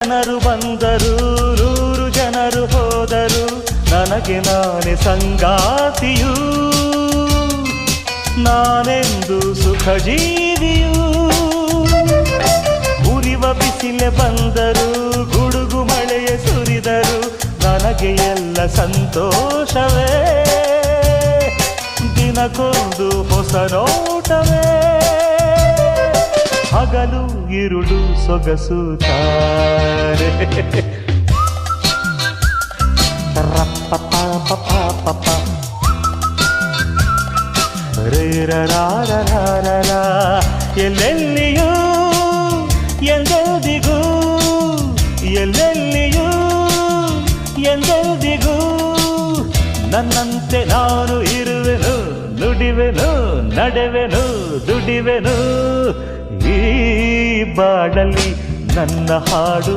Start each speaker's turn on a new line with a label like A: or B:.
A: ಜನರು ಬಂದರು 100 ಜನರು ಹೋದರು ನನಗೆ ನಾನೇ ಸಂಗಾತಿಯು ನಾನೆಂದು ಸುಖ ಜೀವಿಯು ಉರಿವ ಬಿಸಿಲೆ ಬಂದರು ಗುಡುಗು ಮಳೆಯ ಸುರಿದರು ನನಗೆ ಎಲ್ಲ ಸಂತೋಷವೇ ದಿನಕ್ಕೊಂದು ಹೊಸ ನೋಟವೇ ಹಗಲು ಇರುಳು ಸೊಗಸು ತಾರೆ ಎಲ್ಲೆಲ್ಲಿಯೂ ಎಂದೆಂದಿಗೂ ಎಲ್ಲೆಲ್ಲಿಯೂ ಎಂದೆಂದಿಗೂ ನನ್ನಂತೆ ನಾನು ಇರುವೆನು ನುಡಿವೆನು ನಡೆವೆನು ದುಡಿವೆನು ಈ ಬಾಳಲ್ಲಿ ನನ್ನ ಹಾಡು